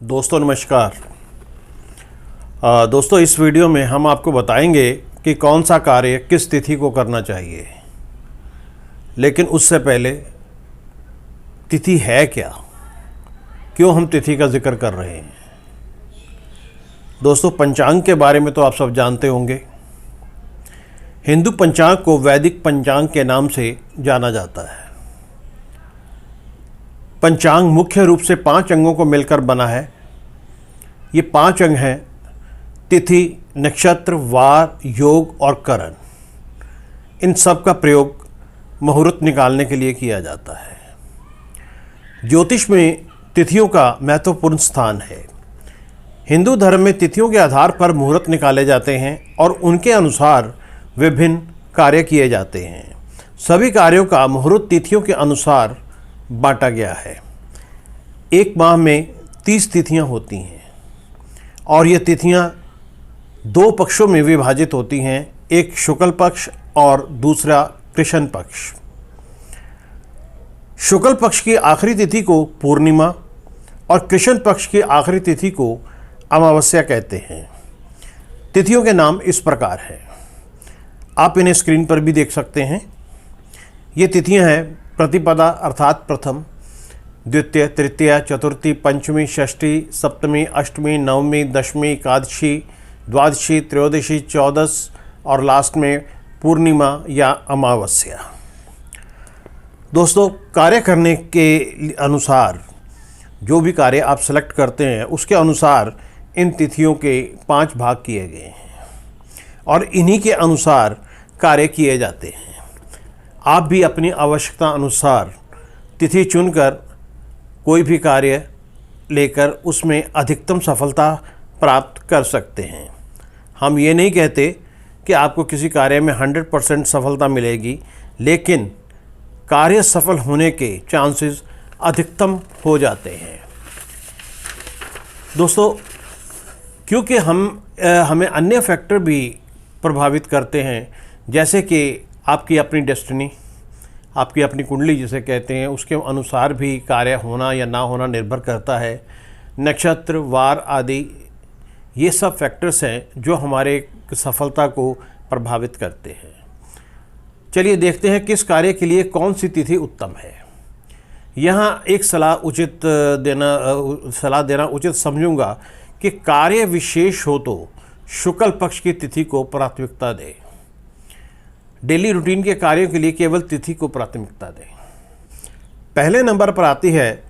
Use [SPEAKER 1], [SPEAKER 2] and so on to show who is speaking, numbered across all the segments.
[SPEAKER 1] दोस्तों नमस्कार। दोस्तों इस वीडियो में हम आपको बताएंगे कि कौन सा कार्य किस तिथि को करना चाहिए। लेकिन उससे पहले तिथि है क्या, क्यों हम तिथि का जिक्र कर रहे हैं। दोस्तों पंचांग के बारे में तो आप सब जानते होंगे। हिंदू पंचांग को वैदिक पंचांग के नाम से जाना जाता है। पंचांग मुख्य रूप से 5 अंगों को मिलकर बना है। ये 5 अंग हैं: तिथि, नक्षत्र, वार, योग और करण। इन सब का प्रयोग मुहूर्त निकालने के लिए किया जाता है। ज्योतिष में तिथियों का महत्वपूर्ण स्थान है। हिंदू धर्म में तिथियों के आधार पर मुहूर्त निकाले जाते हैं और उनके अनुसार विभिन्न कार्य किए जाते हैं। सभी कार्यों का मुहूर्त तिथियों के अनुसार बांटा गया है। एक माह में 30 तिथियां होती हैं और ये तिथियां 2 पक्षों में विभाजित होती हैं, एक शुक्ल पक्ष और दूसरा कृष्ण पक्ष। शुक्ल पक्ष की आखिरी तिथि को पूर्णिमा और कृष्ण पक्ष की आखिरी तिथि को अमावस्या कहते हैं। तिथियों के नाम इस प्रकार हैं, आप इन्हें स्क्रीन पर भी देख सकते हैं। ये तिथियां हैं: प्रतिपदा अर्थात प्रथम, द्वितीय, तृतीया, चतुर्थी, पंचमी, षष्ठी, सप्तमी, अष्टमी, नवमी, दशमी, एकादशी, द्वादशी, त्रयोदशी, चौदस और लास्ट में पूर्णिमा या अमावस्या। दोस्तों कार्य करने के अनुसार जो भी कार्य आप सेलेक्ट करते हैं उसके अनुसार इन तिथियों के 5 भाग किए गए हैं और इन्हीं के अनुसार कार्य किए जाते हैं। आप भी अपनी आवश्यकता अनुसार तिथि चुनकर कोई भी कार्य लेकर उसमें अधिकतम सफलता प्राप्त कर सकते हैं। हम ये नहीं कहते कि आपको किसी कार्य में 100% सफलता मिलेगी, लेकिन कार्य सफल होने के चांसेस अधिकतम हो जाते हैं। दोस्तों क्योंकि हमें अन्य फैक्टर भी प्रभावित करते हैं, जैसे कि आपकी अपनी डेस्टिनी, आपकी अपनी कुंडली जिसे कहते हैं, उसके अनुसार भी कार्य होना या ना होना निर्भर करता है। नक्षत्र, वार आदि ये सब फैक्टर्स हैं जो हमारे सफलता को प्रभावित करते हैं। चलिए देखते हैं किस कार्य के लिए कौन सी तिथि उत्तम है। यहाँ एक सलाह देना उचित समझूंगा कि कार्य विशेष हो तो शुक्ल पक्ष की तिथि को प्राथमिकता दें। डेली रूटीन के कार्यों के लिए केवल तिथि को प्राथमिकता दें। पहले नंबर पर आती है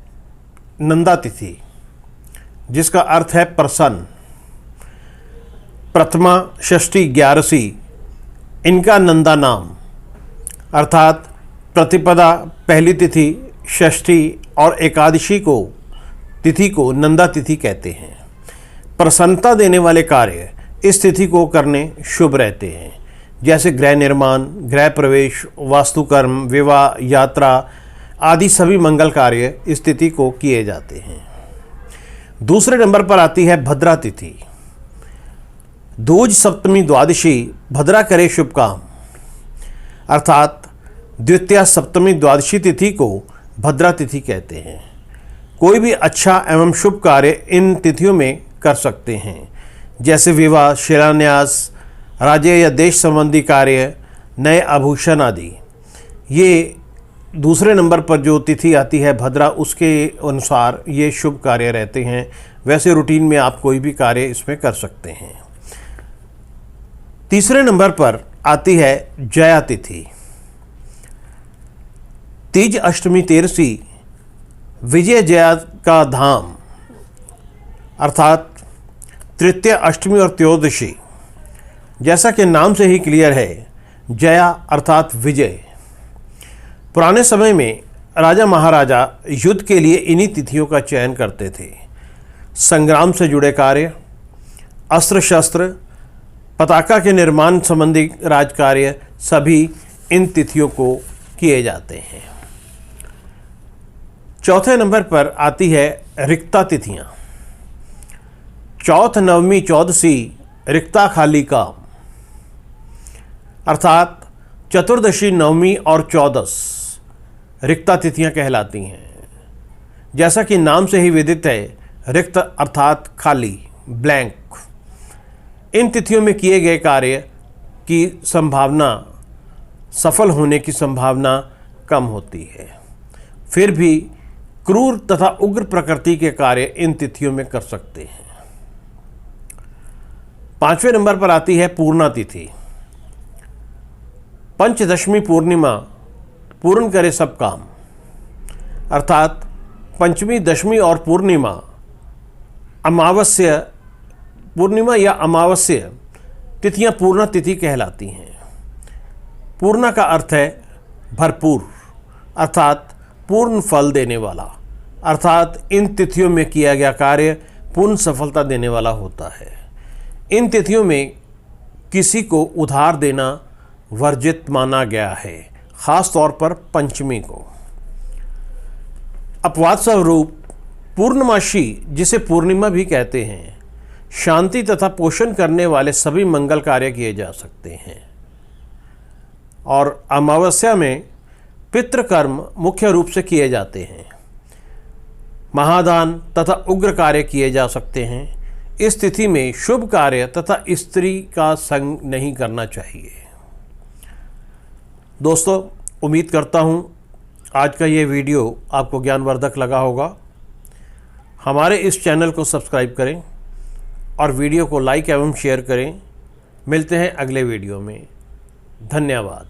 [SPEAKER 1] नंदा तिथि, जिसका अर्थ है प्रसन्न। प्रथमा, षष्ठी, 11वीं इनका नंदा नाम, अर्थात प्रतिपदा पहली तिथि, षष्ठी और एकादशी को तिथि को नंदा तिथि कहते हैं। प्रसन्नता देने वाले कार्य इस तिथि को करने शुभ रहते हैं, जैसे गृह निर्माण, गृह प्रवेश, वास्तुकर्म, विवाह, यात्रा आदि सभी मंगल कार्य इस तिथि को किए जाते हैं। दूसरे नंबर पर आती है भद्रा तिथि। दूज, सप्तमी, द्वादशी भद्रा करे शुभ काम, अर्थात द्वितीया, सप्तमी, द्वादशी तिथि को भद्रा तिथि कहते हैं। कोई भी अच्छा एवं शुभ कार्य इन तिथियों में कर सकते हैं, जैसे विवाह, शिलान्यास, राज्य या देश संबंधी कार्य, नए आभूषण आदि। ये दूसरे नंबर पर जो तिथि आती है भद्रा, उसके अनुसार ये शुभ कार्य रहते हैं। वैसे रूटीन में आप कोई भी कार्य इसमें कर सकते हैं। तीसरे नंबर पर आती है जया तिथि। तीज, अष्टमी, 13वीं विजय जया का धाम, अर्थात तृतीय, अष्टमी और त्रयोदशी। जैसा कि नाम से ही क्लियर है, जया अर्थात विजय। पुराने समय में राजा महाराजा युद्ध के लिए इन्हीं तिथियों का चयन करते थे। संग्राम से जुड़े कार्य, अस्त्र शस्त्र, पताका के निर्माण संबंधी राजकार्य सभी इन तिथियों को किए जाते हैं। चौथे नंबर पर आती है रिक्ता तिथियां। चौथ, नवमी, 14वीं रिक्ता खाली काम, अर्थात चतुर्दशी, नवमी और 14 रिक्ता तिथियां कहलाती हैं। जैसा कि नाम से ही विदित है, रिक्त अर्थात खाली, ब्लैंक। इन तिथियों में किए गए कार्य की संभावना, सफल होने की संभावना कम होती है। फिर भी क्रूर तथा उग्र प्रकृति के कार्य इन तिथियों में कर सकते हैं। 5वें नंबर पर आती है पूर्णा तिथि। पंचदशमी पूर्णिमा पूर्ण करे सब काम, अर्थात पंचमी, दशमी और पूर्णिमा, अमावस्या, पूर्णिमा या अमावस्या तिथियां पूर्णा तिथि कहलाती हैं। पूर्णा का अर्थ है भरपूर, अर्थात पूर्ण फल देने वाला, अर्थात इन तिथियों में किया गया कार्य पूर्ण सफलता देने वाला होता है। इन तिथियों में किसी को उधार देना वर्जित माना गया है, खास तौर पर पंचमी को। अपवाद स्वरूप पूर्णमासी, जिसे पूर्णिमा भी कहते हैं, शांति तथा पोषण करने वाले सभी मंगल कार्य किए जा सकते हैं। और अमावस्या में पितृकर्म मुख्य रूप से किए जाते हैं। महादान तथा उग्र कार्य किए जा सकते हैं। इस तिथि में शुभ कार्य तथा स्त्री का संग नहीं करना चाहिए। दोस्तों, उम्मीद करता हूँ आज का ये वीडियो आपको ज्ञानवर्धक लगा होगा। हमारे इस चैनल को सब्सक्राइब करें और वीडियो को लाइक एवं शेयर करें। मिलते हैं अगले वीडियो में। धन्यवाद।